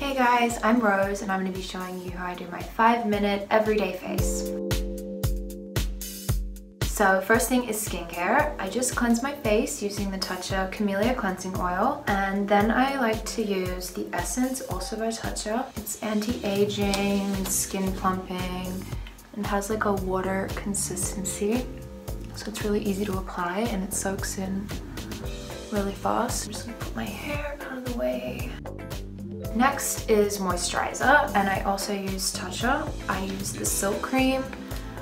Hey guys, I'm Rose and I'm going to be showing you how I do my 5-minute everyday face. So first thing is skincare. I just cleanse my face using the Tatcha Camellia Cleansing Oil, and then I like to use the Essence, also by Tatcha. It's anti-aging, skin plumping, and has like a water consistency. So it's really easy to apply and it soaks in really fast. I'm just gonna put my hair out of the way. Next is moisturizer, and I also use Tatcha. I use the Silk Cream,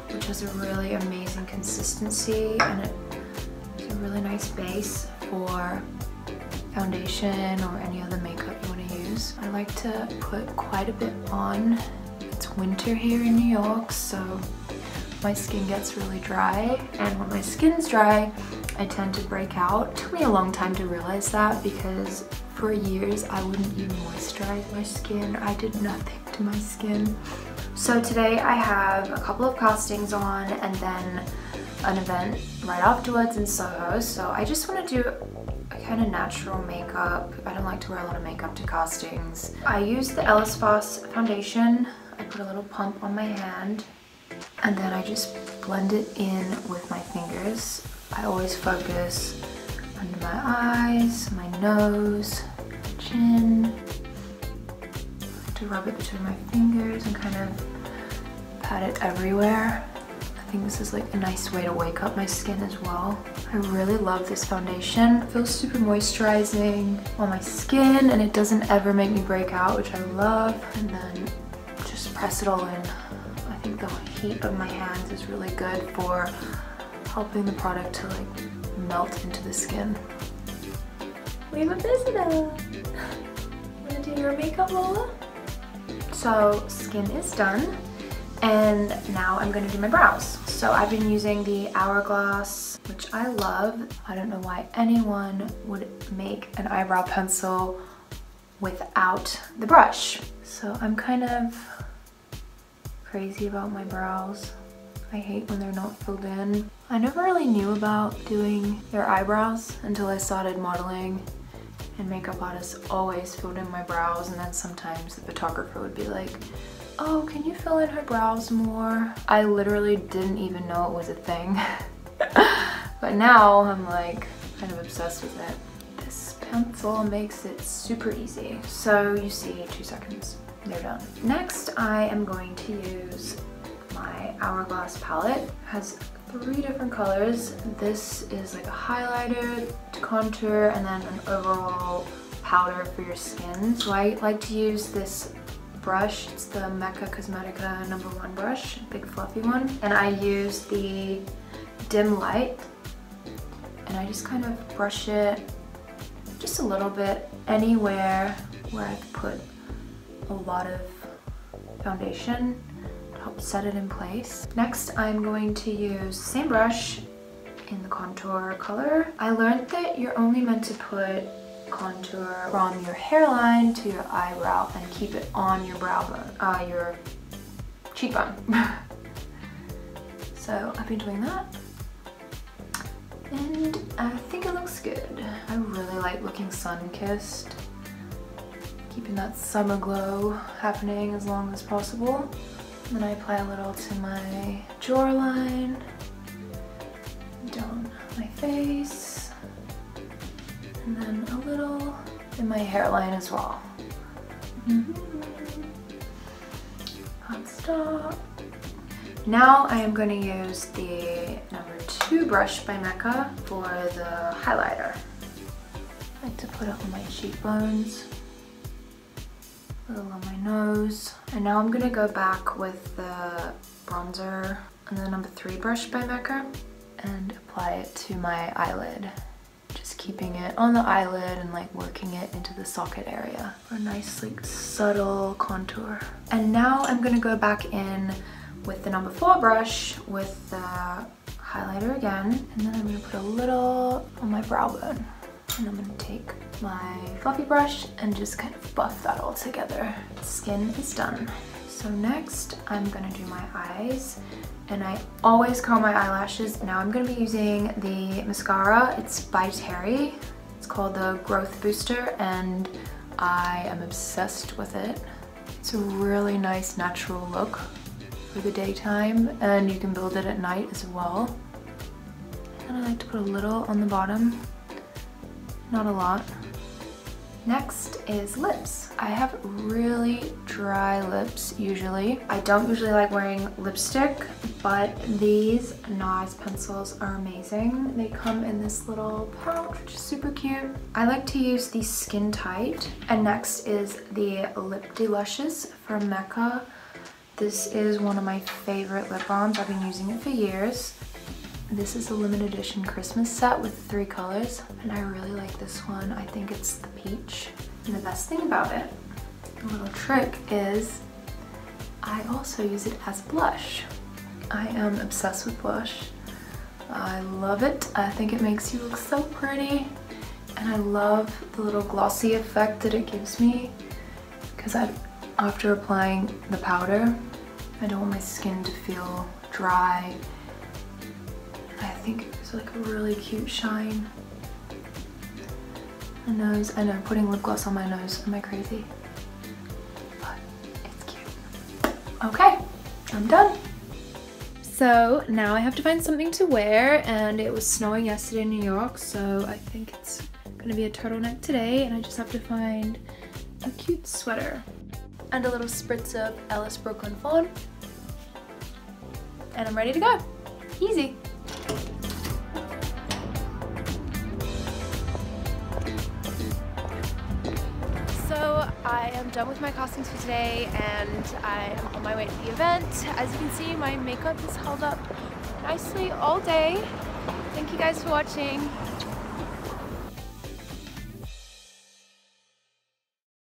which has a really amazing consistency, and it's a really nice base for foundation or any other makeup you want to use. I like to put quite a bit on. It's winter here in New York, so my skin gets really dry, and when my skin's dry, I tend to break out. It took me a long time to realize that, because for years I wouldn't even moisturize my skin. I did nothing to my skin. So today I have a couple of castings on and then an event right afterwards in Soho. So I just want to do a kind of natural makeup. I don't like to wear a lot of makeup to castings. I use the Ellis Foss foundation. I put a little pump on my hand and then I just blend it in with my fingers. I always focus under my eyes, my nose, chin. To rub it between my fingers and kind of pat it everywhere. I think this is like a nice way to wake up my skin as well. I really love this foundation. It feels super moisturizing on my skin and it doesn't ever make me break out, which I love. And then just press it all in. I think the heat of my hands is really good for helping the product to like melt into the skin. We have a visitor! Wanna do your makeup, Lola? So skin is done, and now I'm gonna do my brows. So I've been using the Hourglass, which I love. I don't know why anyone would make an eyebrow pencil without the brush. So I'm kind of crazy about my brows. I hate when they're not filled in. I never really knew about doing their eyebrows until I started modeling. And makeup artists always filled in my brows, and then sometimes the photographer would be like, oh, can you fill in her brows more? I literally didn't even know it was a thing. But now I'm like kind of obsessed with it. This pencil makes it super easy. So you see, 2 seconds, they're done. Next, I am going to use my Hourglass palette. It has 3 different colors. This is like a highlighter to contour and then an overall powder for your skin. So I like to use this brush. It's the MECCA Cosmetica #1 brush, big fluffy one. And I use the dim light and I just kind of brush it just a little bit anywhere where I've put a lot of foundation. Help set it in place. Next, I'm going to use the same brush in the contour color. I learned that you're only meant to put contour from your hairline to your eyebrow and keep it on your brow bone, your cheekbone. So I've been doing that, and I think it looks good. I really like looking sun-kissed, keeping that summer glow happening as long as possible. Then I apply a little to my jawline, down my face, and then a little in my hairline as well. Can't stop. Now I am going to use the #2 brush by MECCA for the highlighter. I like to put it on my cheekbones, a little on my nose. And now I'm gonna go back with the bronzer and the #3 brush by MECCA and apply it to my eyelid. Just keeping it on the eyelid and like working it into the socket area for a nice like subtle contour. And now I'm gonna go back in with the #4 brush with the highlighter again, and then I'm gonna put a little on my brow bone. And I'm gonna take my fluffy brush and just kind of buff that all together. Skin is done. So next I'm gonna do my eyes, and I always curl my eyelashes. Now I'm gonna be using the mascara. It's by Terry. It's called the Growth Booster, and I am obsessed with it. It's a really nice natural look for the daytime, and you can build it at night as well. And I like to put a little on the bottom, not a lot. Next is lips. I have really dry lips usually. I don't usually like wearing lipstick, but these NARS pencils are amazing. They come in this little pouch, which is super cute. I like to use the Skin Tight. And next is the Lip Delushes from MECCA. This is one of my favorite lip balms. I've been using it for years. This is a limited edition Christmas set with 3 colors, and I really like this one. I think it's the peach. And the best thing about it, a little trick, is I also use it as blush. I am obsessed with blush. I love it. I think it makes you look so pretty, and I love the little glossy effect that it gives me, because after applying the powder, I don't want my skin to feel dry. I think it gives like a really cute shine. My nose, I know, putting lip gloss on my nose, am I crazy? But it's cute. Okay, I'm done. So now I have to find something to wear, and it was snowing yesterday in New York, so I think it's gonna be a turtleneck today, and I just have to find a cute sweater. And a little spritz of Ellis Brooklyn Fawn. And I'm ready to go. Easy. So I am done with my costumes for today, and I am on my way to the event. As you can see, my makeup has held up nicely all day. Thank you guys for watching.